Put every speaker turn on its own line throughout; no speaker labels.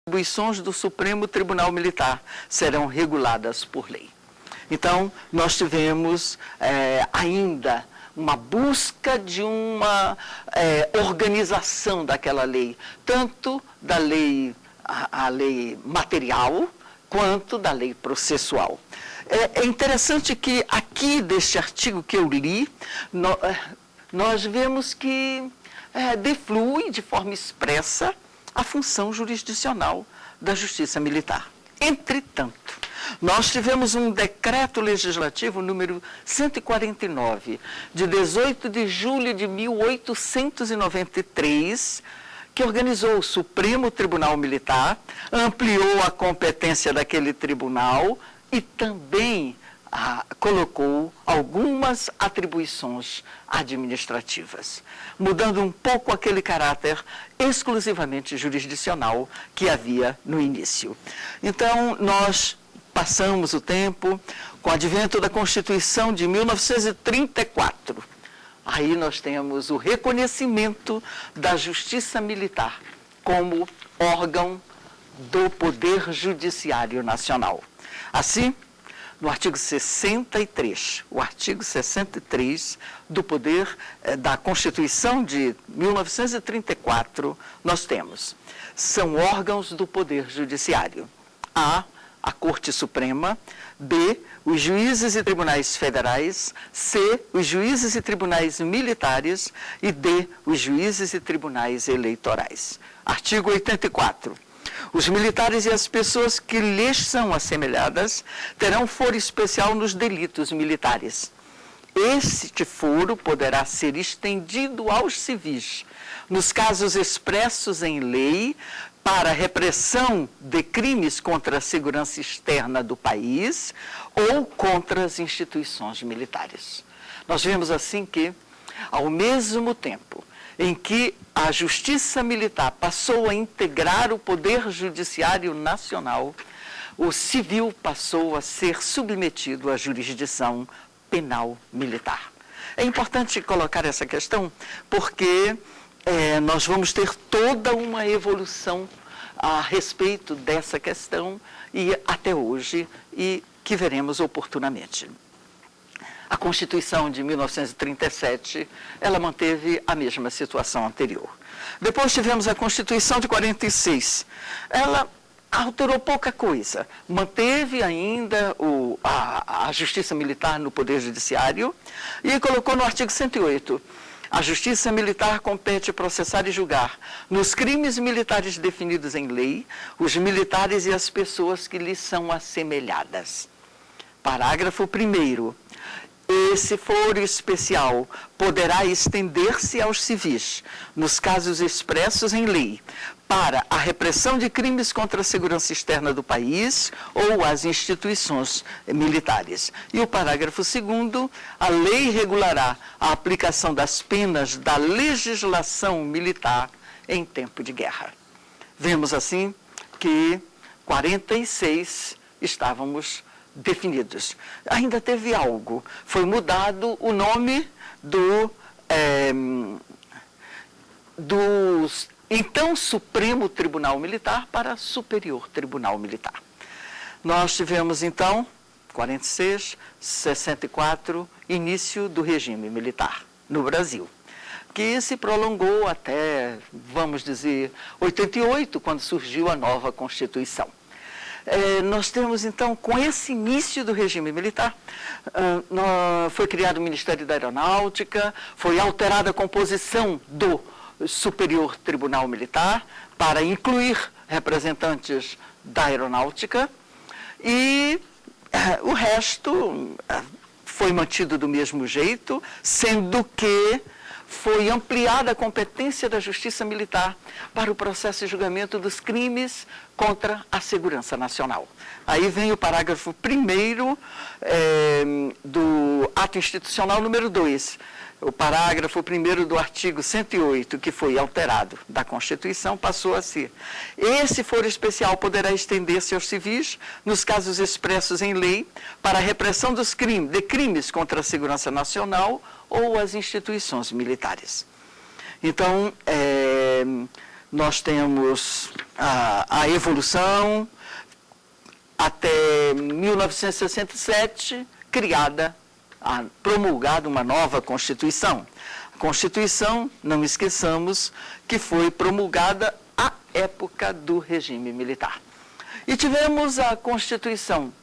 atribuições do Supremo Tribunal Militar serão reguladas por lei. Então, nós tivemos ainda uma busca de uma organização daquela lei, tanto da lei, a lei material, quanto da lei processual. É interessante que aqui, deste artigo que eu li, nós vemos que deflui de forma expressa a função jurisdicional da Justiça Militar. Entretanto, nós tivemos um decreto legislativo número 149, de 18 de julho de 1893, que organizou o Supremo Tribunal Militar, ampliou a competência daquele tribunal e também colocou algumas atribuições administrativas, mudando um pouco aquele caráter exclusivamente jurisdicional que havia no início. Então, nós passamos o tempo com o advento da Constituição de 1934. Aí nós temos o reconhecimento da Justiça Militar como órgão do Poder Judiciário Nacional. Assim, no artigo 63, o artigo 63 do Poder da Constituição de 1934, nós temos: são órgãos do Poder Judiciário. A Corte Suprema; B, os juízes e tribunais federais; C, os juízes e tribunais militares; e D, os juízes e tribunais eleitorais. Artigo 84. Os militares e as pessoas que lhes são assemelhadas terão foro especial nos delitos militares. Este foro poderá ser estendido aos civis, nos casos expressos em lei, para repressão de crimes contra a segurança externa do país ou contra as instituições militares. Nós vemos assim que, ao mesmo tempo em que a Justiça Militar passou a integrar o Poder Judiciário Nacional, o civil passou a ser submetido à jurisdição penal militar. É importante colocar essa questão porque nós vamos ter toda uma evolução a respeito dessa questão e até hoje, e que veremos oportunamente. A Constituição de 1937, ela manteve a mesma situação anterior. Depois tivemos a Constituição de 46. Ela alterou pouca coisa, manteve ainda a Justiça Militar no Poder Judiciário e colocou no artigo 108, a Justiça Militar compete processar e julgar, nos crimes militares definidos em lei, os militares e as pessoas que lhes são assemelhadas. Parágrafo 1º. Esse foro especial poderá estender-se aos civis, nos casos expressos em lei, para a repressão de crimes contra a segurança externa do país ou as instituições militares. E o parágrafo 2º, a lei regulará a aplicação das penas da legislação militar em tempo de guerra. Vemos assim que 46 estávamos definidos. Ainda teve algo, foi mudado o nome do então Supremo Tribunal Militar para Superior Tribunal Militar. Nós tivemos então, 46, 64, início do regime militar no Brasil, que se prolongou até, vamos dizer, 88, quando surgiu a nova Constituição. Nós temos, então, com esse início do regime militar, foi criado o Ministério da Aeronáutica, foi alterada a composição do Superior Tribunal Militar para incluir representantes da Aeronáutica e o resto foi mantido do mesmo jeito, sendo que foi ampliada a competência da Justiça Militar para o processo de julgamento dos crimes contra a segurança nacional. Aí vem o parágrafo 1º do ato institucional número 2. O parágrafo 1º do artigo 108, que foi alterado da Constituição, passou a ser: esse foro especial poderá estender-se aos civis, nos casos expressos em lei, para a repressão de crimes contra a segurança nacional ou as instituições militares. Então, nós temos a evolução até 1967, promulgada uma nova Constituição. A Constituição, não esqueçamos, que foi promulgada à época do regime militar. E tivemos a Constituição,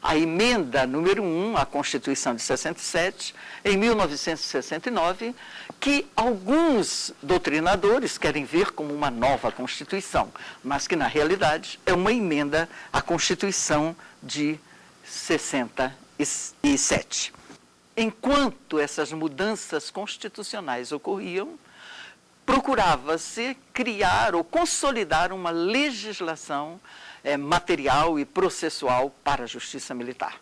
a emenda número 1 à Constituição de 67, em 1969, que alguns doutrinadores querem ver como uma nova Constituição, mas que, na realidade, é uma emenda à Constituição de 67. Enquanto essas mudanças constitucionais ocorriam, procurava-se criar ou consolidar uma legislação material e processual para a justiça militar.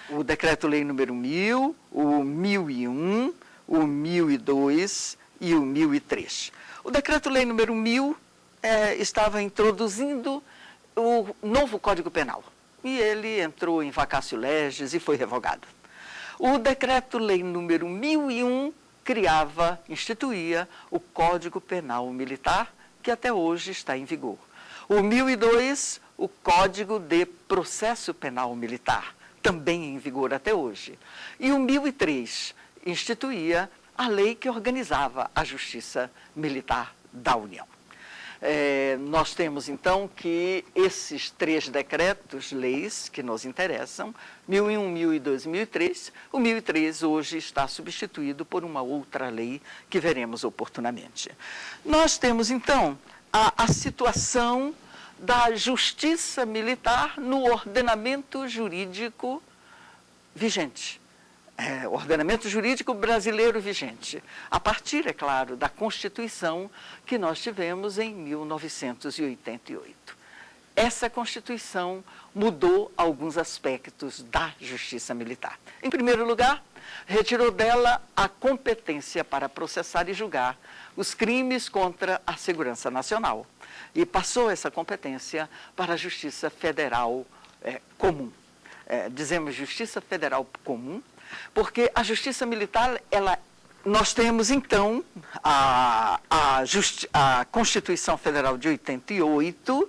O Decreto-Lei número 1000, o 1001, o 1002 e o 1003. O Decreto-Lei número 1000 estava introduzindo o novo Código Penal. E ele entrou em vacatio legis e foi revogado. O Decreto-Lei número 1001 instituía o Código Penal Militar, que até hoje está em vigor. O 1002, o Código de Processo Penal Militar, também em vigor até hoje. E o 1003 instituía a lei que organizava a Justiça Militar da União. Nós temos, então, que esses 3 decretos, leis que nos interessam, 1001, 1002 e 1003, o 1003 hoje está substituído por uma outra lei que veremos oportunamente. Nós temos, então, a situação da justiça militar no ordenamento jurídico vigente. Ordenamento jurídico brasileiro vigente, a partir, é claro, da Constituição que nós tivemos em 1988. Essa Constituição mudou alguns aspectos da justiça militar. Em primeiro lugar, retirou dela a competência para processar e julgar os crimes contra a segurança nacional e passou essa competência para a Justiça Federal Comum. Dizemos Justiça Federal Comum, porque a Justiça Militar, nós temos, então, a Constituição Federal de 88,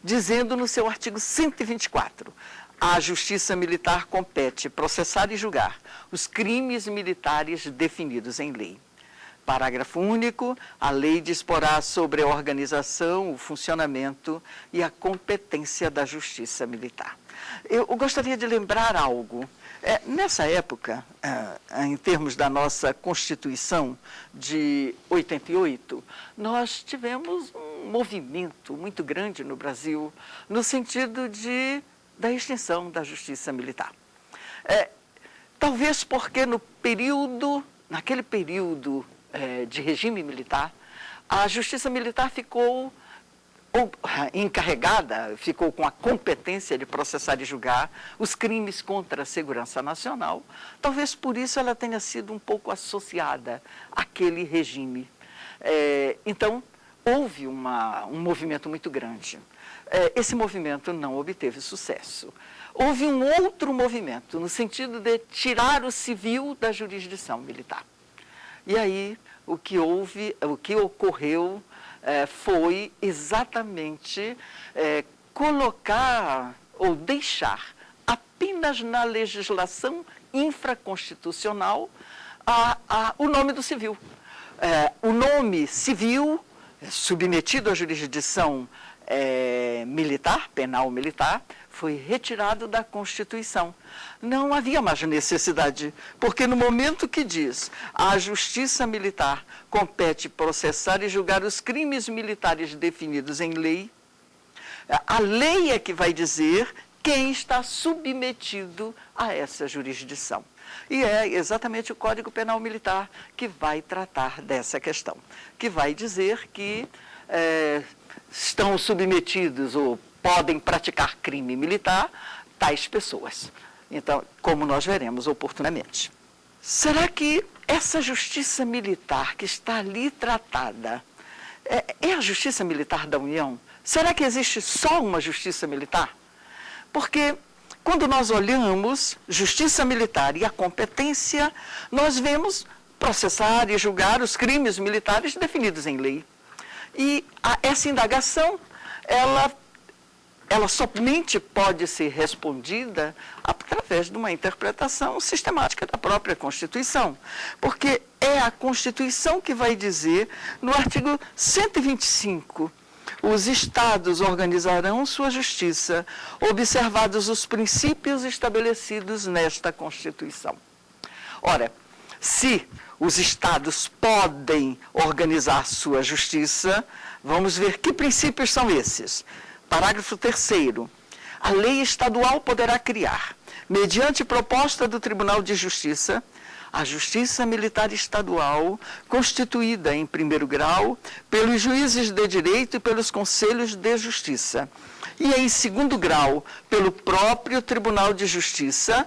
dizendo no seu artigo 124, a Justiça Militar compete processar e julgar os crimes militares definidos em lei. Parágrafo único, a lei disporá sobre a organização, o funcionamento e a competência da Justiça Militar. Eu gostaria de lembrar algo. Nessa época, em termos da nossa Constituição de 88, nós tivemos um movimento muito grande no Brasil no sentido da extinção da Justiça Militar. Talvez porque naquele período de regime militar, a Justiça Militar ficou ficou com a competência de processar e julgar os crimes contra a segurança nacional. Talvez por isso ela tenha sido um pouco associada àquele regime. Então, houve um movimento muito grande. Esse movimento não obteve sucesso. Houve um outro movimento, no sentido de tirar o civil da jurisdição militar. E aí, o que ocorreu foi exatamente colocar ou deixar apenas na legislação infraconstitucional o nome do civil. O nome civil, submetido à jurisdição militar, penal militar, foi retirado da Constituição. Não havia mais necessidade, porque no momento que diz a Justiça Militar compete processar e julgar os crimes militares definidos em lei, a lei é que vai dizer quem está submetido a essa jurisdição. E é exatamente o Código Penal Militar que vai tratar dessa questão, que vai dizer que estão submetidos ou podem praticar crime militar tais pessoas. Então, como nós veremos oportunamente. Será que essa justiça militar que está ali tratada é a justiça militar da União? Será que existe só uma justiça militar? Porque quando nós olhamos justiça militar e a competência, nós vemos processar e julgar os crimes militares definidos em lei. E essa indagação, ela somente pode ser respondida através de uma interpretação sistemática da própria Constituição. Porque é a Constituição que vai dizer, no artigo 125, os Estados organizarão sua justiça, observados os princípios estabelecidos nesta Constituição. Ora, se os Estados podem organizar sua justiça, vamos ver que princípios são esses. Parágrafo 3º. A lei estadual poderá criar, mediante proposta do Tribunal de Justiça, a Justiça Militar Estadual, constituída em primeiro grau pelos juízes de direito e pelos conselhos de justiça, e em segundo grau pelo próprio Tribunal de Justiça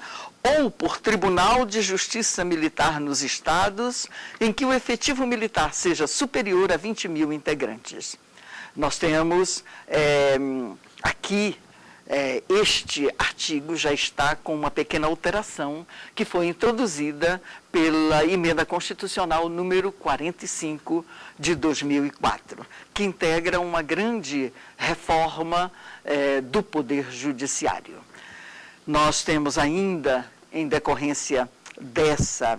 ou por Tribunal de Justiça Militar nos estados em que o efetivo militar seja superior a 20 mil integrantes. Nós temos aqui, este artigo já está com uma pequena alteração que foi introduzida pela Emenda Constitucional número 45 de 2004, que integra uma grande reforma do Poder Judiciário. Nós temos ainda, em decorrência dessa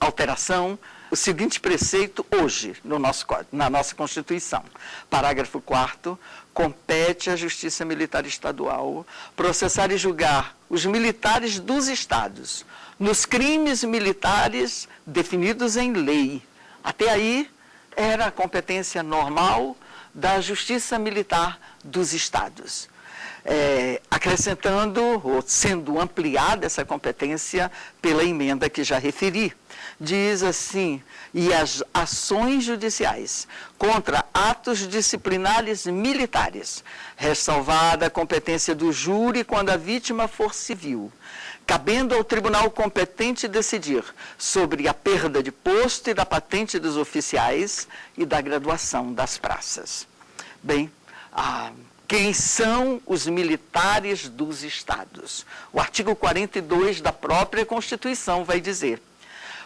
alteração, o seguinte preceito hoje na nossa Constituição. Parágrafo 4º, compete à Justiça Militar Estadual processar e julgar os militares dos estados nos crimes militares definidos em lei. Até aí era a competência normal da Justiça Militar dos estados. Acrescentando, ou sendo ampliada essa competência pela emenda que já referi. Diz assim, e as ações judiciais contra atos disciplinares militares, ressalvada a competência do júri quando a vítima for civil, cabendo ao tribunal competente decidir sobre a perda de posto e da patente dos oficiais e da graduação das praças. Bem, quem são os militares dos estados? O artigo 42 da própria Constituição vai dizer: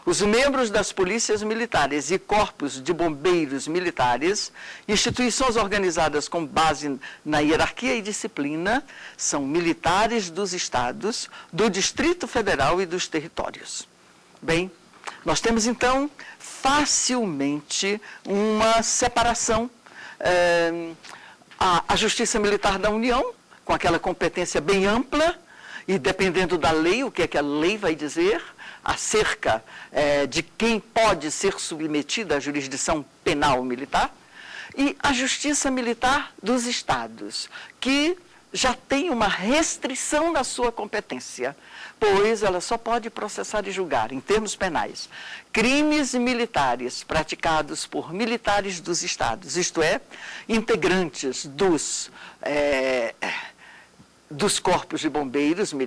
os membros das polícias militares e corpos de bombeiros militares, instituições organizadas com base na hierarquia e disciplina, são militares dos estados, do Distrito Federal e dos territórios. Bem, nós temos então facilmente uma separação. A Justiça Militar da União, com aquela competência bem ampla, e dependendo da lei, o que é que a lei vai dizer acerca de quem pode ser submetido à jurisdição penal militar, e a Justiça Militar dos Estados, que já tem uma restrição na sua competência, pois ela só pode processar e julgar, em termos penais, crimes militares praticados por militares dos estados, isto é, integrantes dos corpos de bombeiros militares,